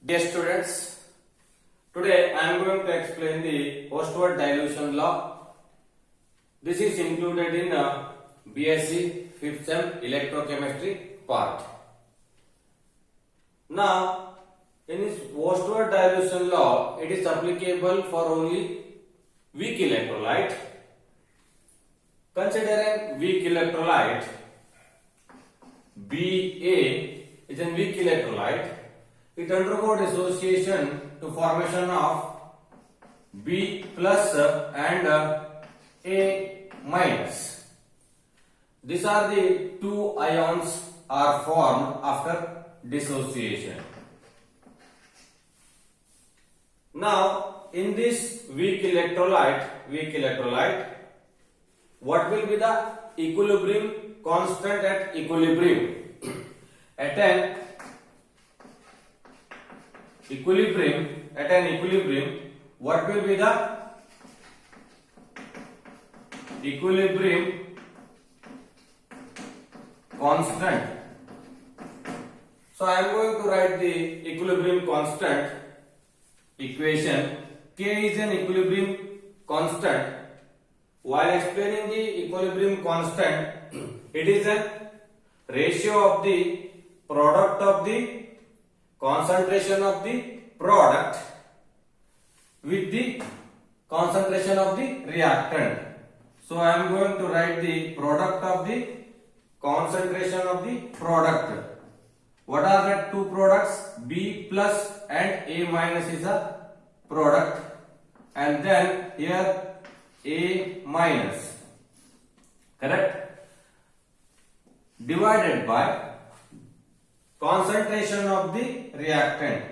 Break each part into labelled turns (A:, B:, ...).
A: Dear students, today I am going to explain the postword dilution law. This is included in BSc 5th Sem Electrochemistry part. Now, in this postword dilution law, it is applicable for only weak electrolyte. Considering weak electrolyte, Ba is a weak electrolyte. It undergo dissociation to formation of B plus and A minus. These are the two ions are formed after dissociation. Now, in this weak electrolyte, what will be the equilibrium constant at equilibrium? At an equilibrium, what will be the equilibrium constant? So I am going to write the equilibrium constant equation. K is an equilibrium constant. While explaining the equilibrium constant, it is a ratio of the product of the concentration of the product with the concentration of the reactant. So I am going to write the product of the concentration of the product. What are the two products? B plus and A minus is a product, and then here A minus, correct, divided by concentration of the reactant.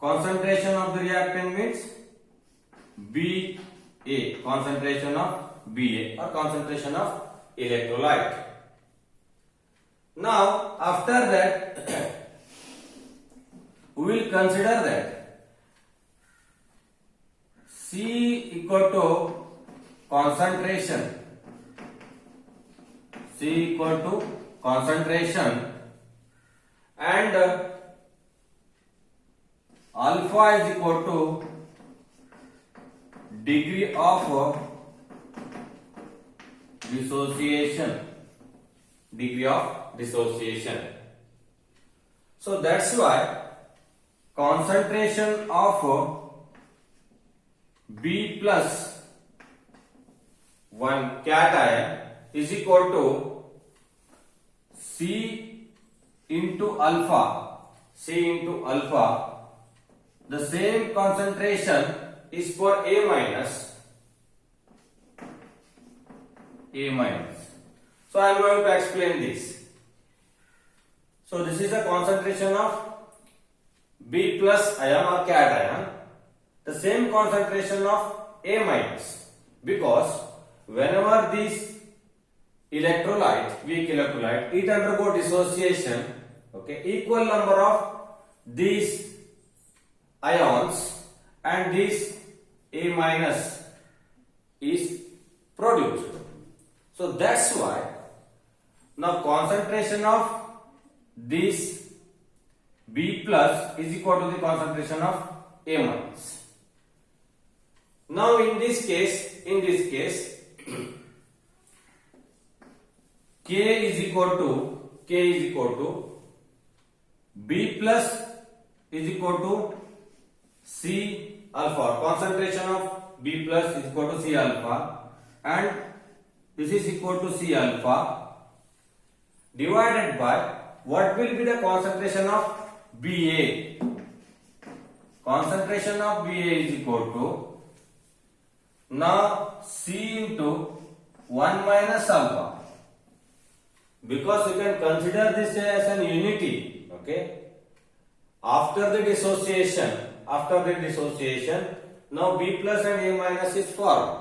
A: Concentration of the reactant means Ba, concentration of Ba or concentration of electrolyte. Now, after that, we will consider that C equal to concentration. C equal to concentration, and alpha is equal to degree of dissociation. Degree of dissociation. So that's why concentration of B plus one cation is equal to C into alpha. C into alpha. The same concentration is for A minus. A minus. So I am going to explain this. So this is the concentration of B plus ion or cation. The same concentration of A minus, because whenever this electrolyte, weak electrolyte, it undergo dissociation, okay, equal number of these ions and this A minus is produced. So that's why now concentration of this B plus is equal to the concentration of A minus. Now in this case, K is equal to B plus is equal to C alpha. Concentration of B plus is equal to C alpha, and this is equal to C alpha, divided by what will be the concentration of Ba. Concentration of Ba is equal to now C into 1 minus alpha, because you can consider this as an unity, okay. After the dissociation, now B plus and A minus is formed.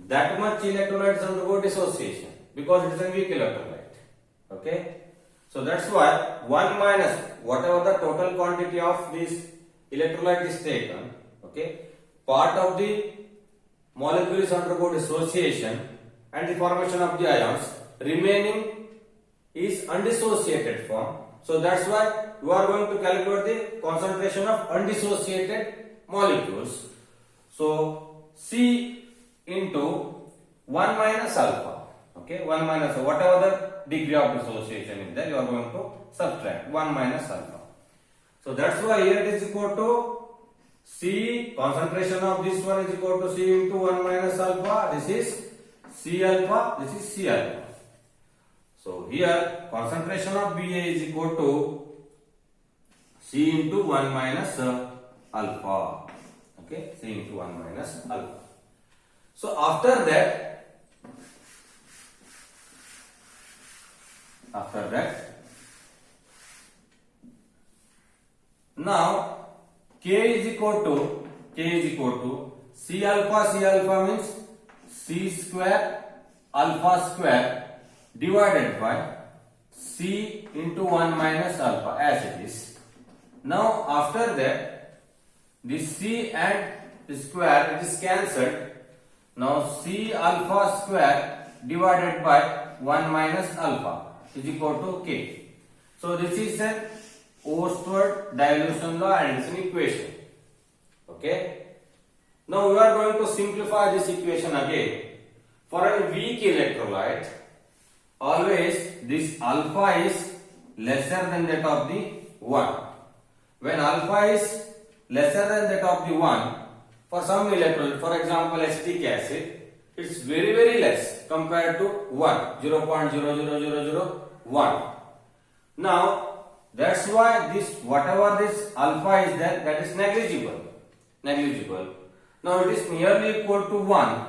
A: That much electrolytes undergo dissociation because it is a weak electrolyte, okay. So that's why 1 minus whatever the total quantity of this electrolyte is taken, okay, part of the molecules undergo dissociation and the formation of the ions, remaining is undissociated form. So that's why you are going to calculate the concentration of undissociated molecules. So C into 1 minus alpha. Okay, 1 minus whatever the degree of dissociation is there, you are going to subtract 1 minus alpha. So that's why here it is equal to C, concentration of this one is equal to C into 1 minus alpha. This is C alpha, this is C alpha. So here concentration of Ba is equal to C into 1 minus alpha. Okay, C into 1 minus alpha. So after that, now K is equal to C alpha means C square alpha square divided by C into 1 minus alpha as it is. Now after that, this C and this square it is cancelled. Now C alpha square divided by 1 minus alpha is equal to K. So this is an Oersted dilution law and it's an equation. Okay. Now we are going to simplify this equation again. For a weak electrolyte, always this alpha is lesser than that of the 1. When alpha is lesser than that of the 1, for some electrolyte, for example acetic acid, it's very less compared to 1, 0.00001. Now that's why this whatever this alpha is there, that is negligible. Now it is nearly equal to 1.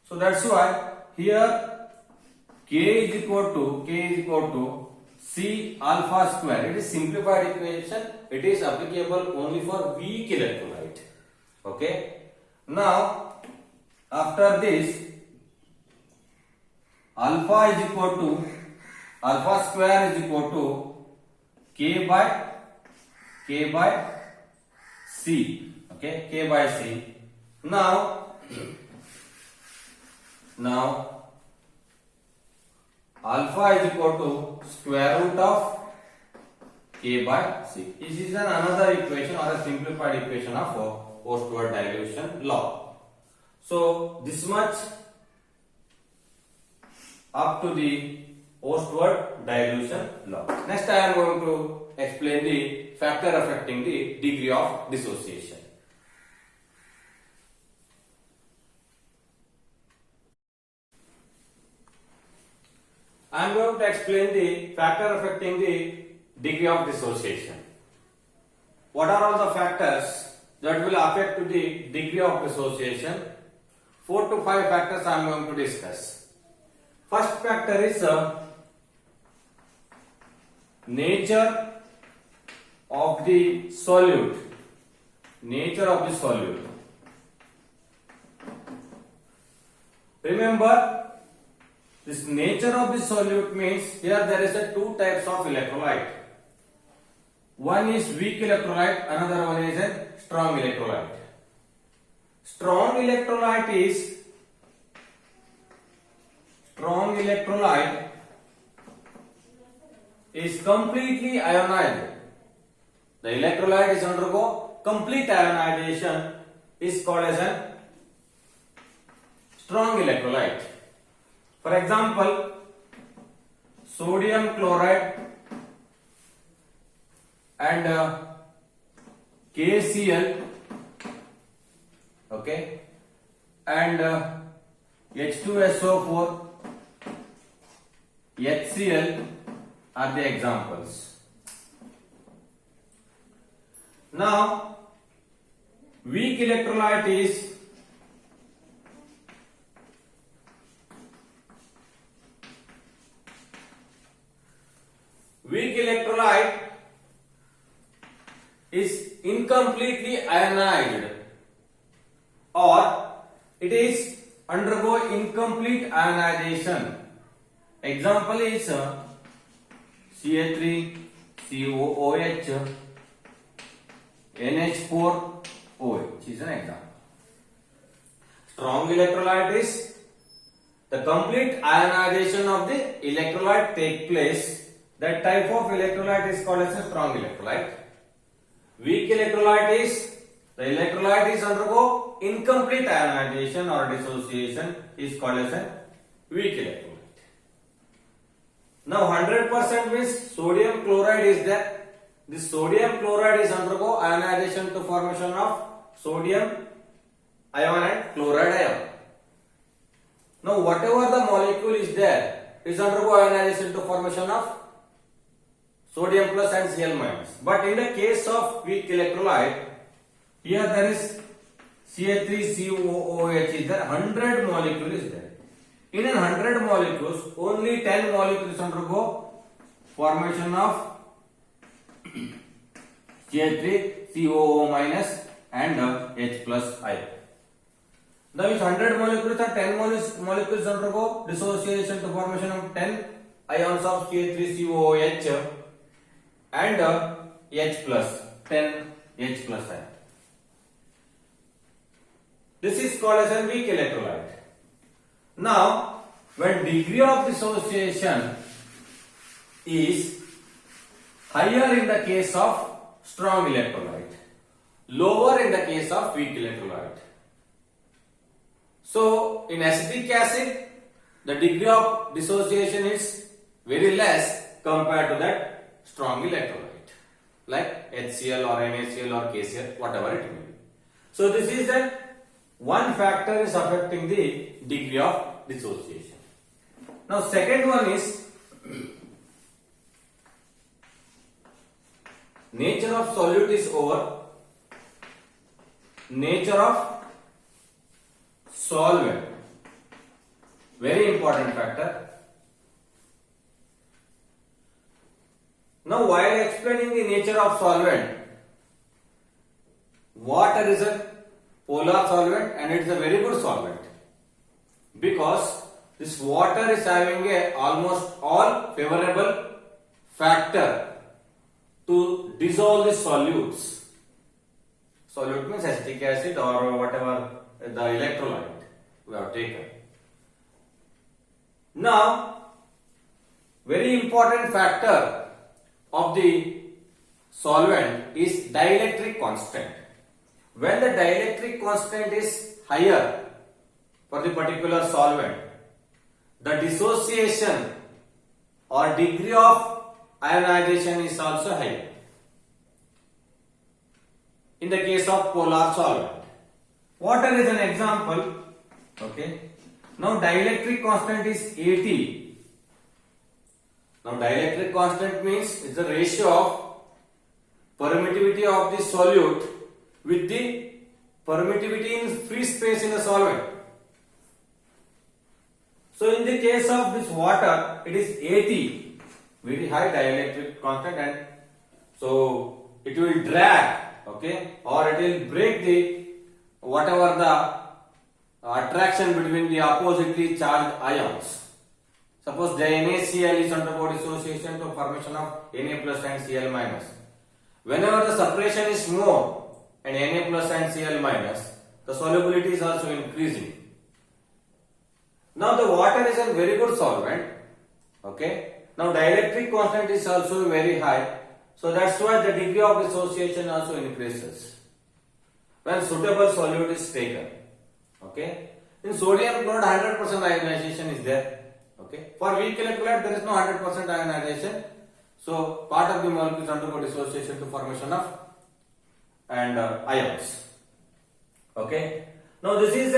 A: So that's why here K is equal to C alpha square. It is simplified equation. It is applicable only for weak electrolyte. Okay. Now after this, alpha square is equal to K by C. Okay, K by C. Now alpha is equal to square root of K by C. This is another equation or a simplified equation of Oersted dilution law. So this much up to the Oersted dilution law. Next I am going to explain the factor affecting the degree of dissociation. I am going to explain the factor affecting the degree of dissociation. What are all the factors that will affect to the degree of dissociation? 4 to 5 factors I am going to discuss. First factor is nature of the solute. Remember, this nature of the solute means here there is a two types of electrolyte. One is weak electrolyte, another one is a strong electrolyte. Strong electrolyte is completely ionized. The electrolyte is undergo complete ionization, is called as a strong electrolyte. For example, sodium chloride and KCl, okay, and H2SO4, HCl are the examples. Now, weak electrolyte is incompletely ionized, or it is undergo incomplete ionization. Example is Ca3, COOH, NH4OH is an example. Strong electrolyte is the complete ionization of the electrolyte take place That type of electrolyte is called as a strong electrolyte. Weak electrolyte is the electrolyte is undergo incomplete ionization or dissociation is called as a weak electrolyte. Now 100% means sodium chloride is there. This sodium chloride is undergo ionization to formation of sodium ion and chloride ion. Now whatever the molecule is there is undergo ionization to formation of sodium plus and Cl minus. But in the case of weak electrolyte, here there is CH3COOH is there, 100 molecule is there. In 100 molecules, only 10 molecules undergo formation of CH3COO minus and H plus ion. Now if 100 molecules or 10 molecules undergo dissociation to formation of 10 ions of CH3COOH and H plus 10 H plus ion. This is called as a weak electrolyte. Now, when degree of dissociation is higher in the case of strong electrolyte, lower in the case of weak electrolyte. So, in acetic acid, the degree of dissociation is very less compared to that strong electrolyte, like HCl or NaCl or KCl, whatever it may be. So, this is that one factor is affecting the degree of dissociation. Now, second one is nature of solute is over nature of solvent. Very important factor. Now, while explaining the nature of solvent, water is a polar solvent and it is a very good solvent because this water is having a almost all favorable factor to dissolve the solutes. Solute means acetic acid or whatever the electrolyte we have taken. Now, very important factor of the solvent is dielectric constant. When the dielectric constant is higher for the particular solvent, the dissociation or degree of ionization is also higher. In the case of polar solvent, water is an example. Okay. Now dielectric constant is 80. Now dielectric constant means it's the ratio of permittivity of the solute with the permittivity in free space in the solvent. So in the case of this water, it is 80, very high dielectric constant, and so it will drag, okay, or it will break the whatever the attraction between the oppositely charged ions. Suppose the NaCl is undergo dissociation to formation of Na plus and Cl minus. Whenever the separation is more and Na plus and Cl minus, the solubility is also increasing. Now the water is a very good solvent. Okay. Now dielectric constant is also very high. So that's why the degree of dissociation also increases when suitable solute is taken. Okay. In sodium chloride 100% ionization is there. Okay. For weak electrolyte there is no 100% ionization. So part of the molecules undergo dissociation to formation of and ions. Okay. Now this is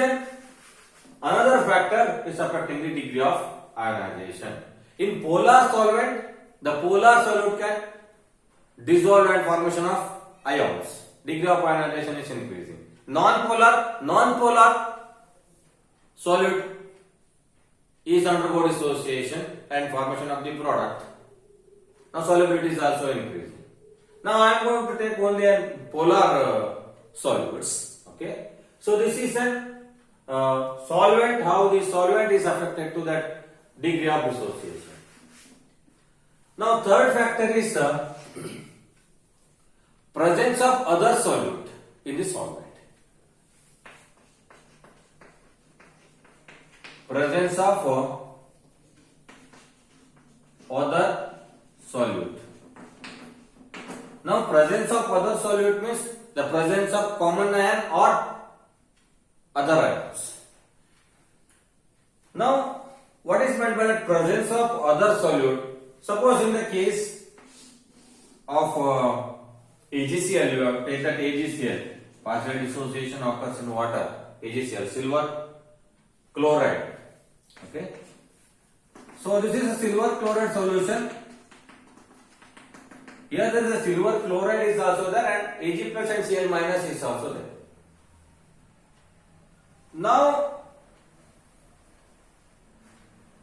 A: another factor is affecting the degree of ionization. In polar solvent, the polar solute can dissolve and formation of ions. Degree of ionization is increasing. Non-polar solute is undergo dissociation and formation of the product. Now solubility is also increasing. Now I am going to take only a polar solutes. Okay. So this is a solvent, how the solvent is affected to that degree of dissociation. Now third factor is presence of other solute in the solvent. Presence of other Now presence of other solute means the presence of common ion or other ions. Now what is meant by the presence of other solute? Suppose in the case of AgCl, you have take that AgCl, partial dissociation occurs in water, AgCl, silver chloride. Okay. So this is a silver chloride solution. Here there is a silver chloride is also there and Ag plus and Cl minus is also there. Now,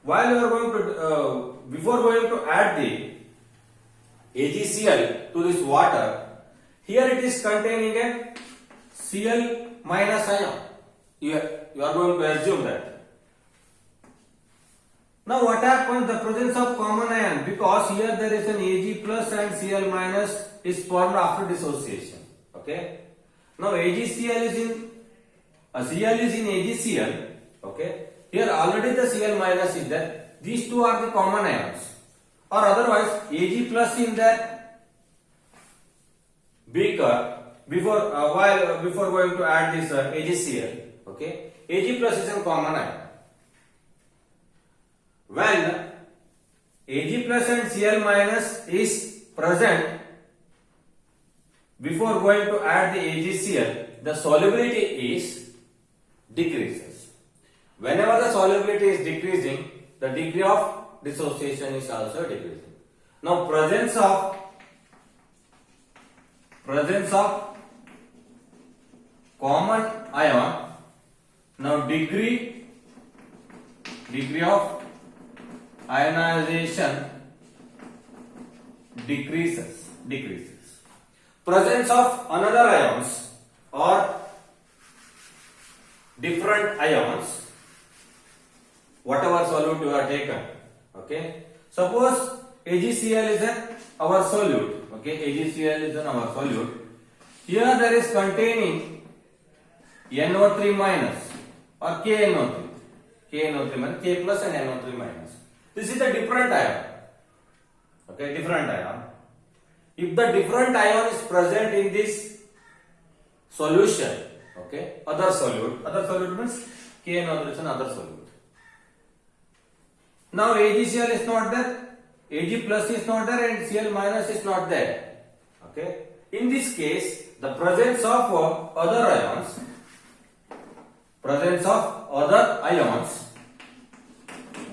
A: while you are going to, before going to add the AgCl to this water, here it is containing a Cl minus ion. You are going to assume that. Now what happens? The presence of common ion, because here there is an Ag plus and Cl minus is formed after dissociation. Okay. Now AgCl is in Cl is in AgCl. Okay. Here already the Cl minus is there. These two are the common ions. Or otherwise Ag plus in that beaker before before going to add this AgCl. Okay. Ag plus is a common ion. When Ag plus and Cl minus is present before going to add the AgCl, the solubility is decreases. Whenever the solubility is decreasing, the degree of dissociation is also decreasing. Now presence of common ion, now degree of ionization decreases. Presence of another ions or different ions, whatever solute you have taken. Okay. Suppose AgCl is our solute. Okay. AgCl is our solute. Here there is containing NO3 minus or KNO3. KNO3 minus, K plus and NO3 minus. This is a different ion. Okay, different ion. If the different ion is present in this solution, okay, other solute means KNO3 is another solute. Now AgCl is not there, Ag plus is not there and Cl minus is not there. Okay. In this case, the presence of other ions,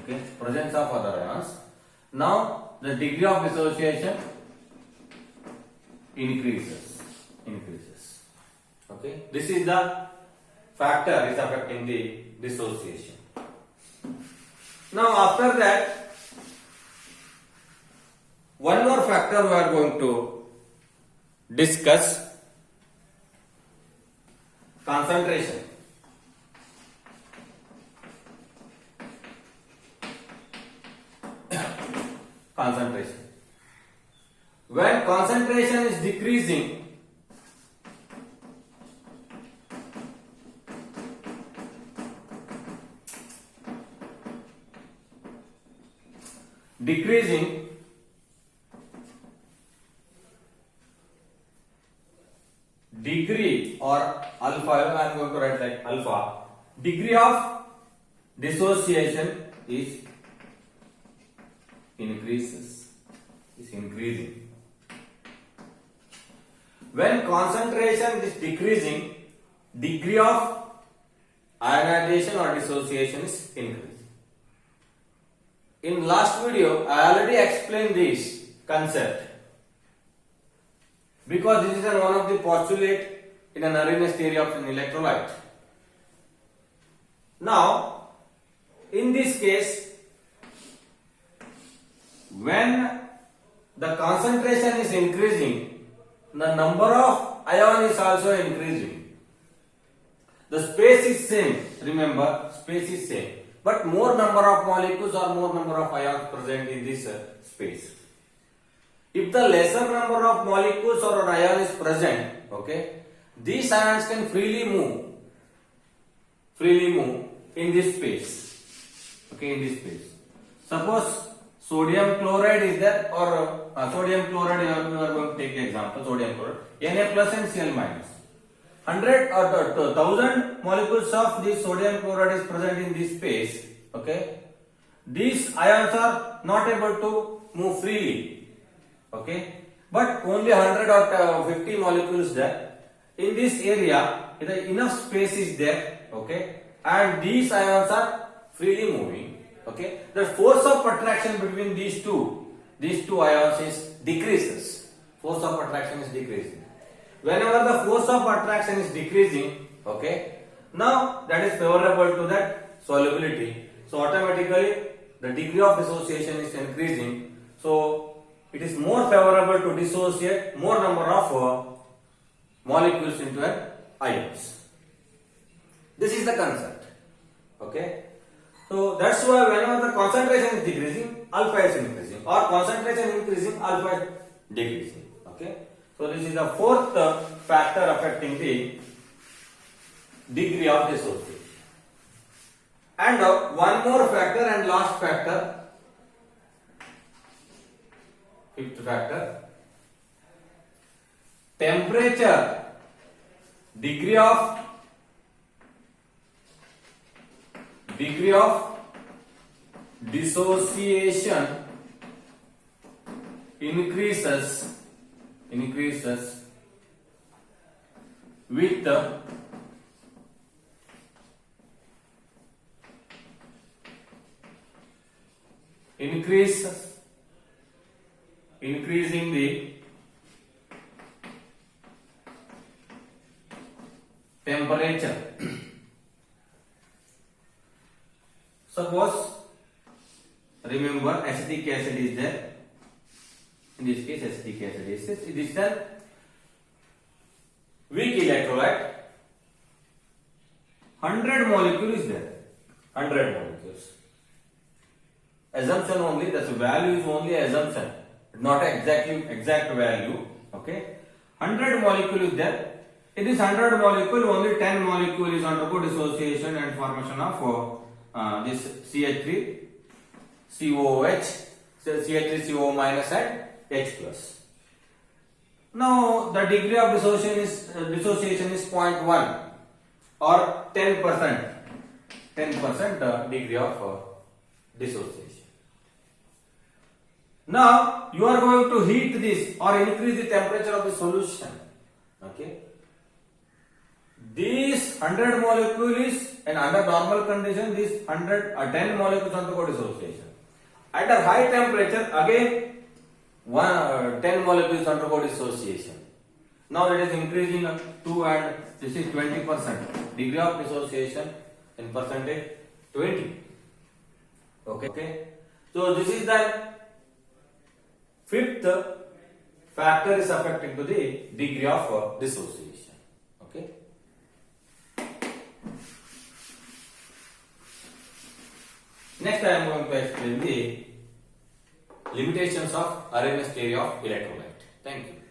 A: okay, presence of other ions. Now the degree of dissociation increases. Okay, this is the factor is affecting the dissociation. Now after that, one more factor we are going to discuss: concentration. When concentration is decreasing, degree or alpha, I am going to write like alpha, degree of dissociation is increasing. When concentration is decreasing, degree of ionization or dissociation is increasing. In last video, I already explained this concept because this is one of the postulate in an Arrhenius theory of an electrolyte. Now, in this case, when the concentration is increasing, the number of ion is also increasing. The space is same, remember, space is same, but more number of molecules or more number of ions present in this space. If the lesser number of molecules or an ion is present, okay, these ions can freely move in this space. Okay, in this space. Suppose sodium chloride is there, or sodium chloride, you are going to take the example, sodium chloride, Na plus and Cl minus. 100 or 1000 molecules of this sodium chloride is present in this space. Okay, these ions are not able to move freely. Okay, but only 100 or 50 molecules there. In this area, enough space is there. Okay, and these ions are freely moving. Okay, the force of attraction between these two ions is decreases. Force of attraction is decreasing. Whenever the force of attraction is decreasing, okay, now that is favorable to that solubility. So automatically the degree of dissociation is increasing. So it is more favorable to dissociate more number of molecules into an ions. This is the concept. Okay. So that's why whenever the concentration is decreasing, alpha is increasing, or concentration increasing, alpha is decreasing. Okay. So this is the fourth factor affecting the degree of dissociation. And one more factor and last factor, fifth factor, temperature, degree of dissociation increases with increasing the temperature. Suppose, remember, acetic acid is there. In this case, acetic acid is this. It is the weak electrolyte. 100 molecule is there. 100 molecules. Assumption only. The value is only assumption, not exact value. Okay. 100 molecule is there. In this 100 molecule, only 10 molecule is undergo dissociation and formation of this CH3, COOH, CH3CO minus and H plus. Now the degree of dissociation is 0.1 or 10%. 10% degree of dissociation. Now you are going to heat this or increase the temperature of the solution. Okay. These 100 molecules, and under normal condition, these 10 molecules undergo dissociation. At a high temperature, again 10 molecules undergo dissociation. Now it is increasing up to, and this is 20%. Degree of dissociation in percentage 20. Okay. So this is the fifth factor is affecting to the degree of dissociation. Okay. Next I am going to explain the limitations of Arrhenius theory of electrolyte. Thank you.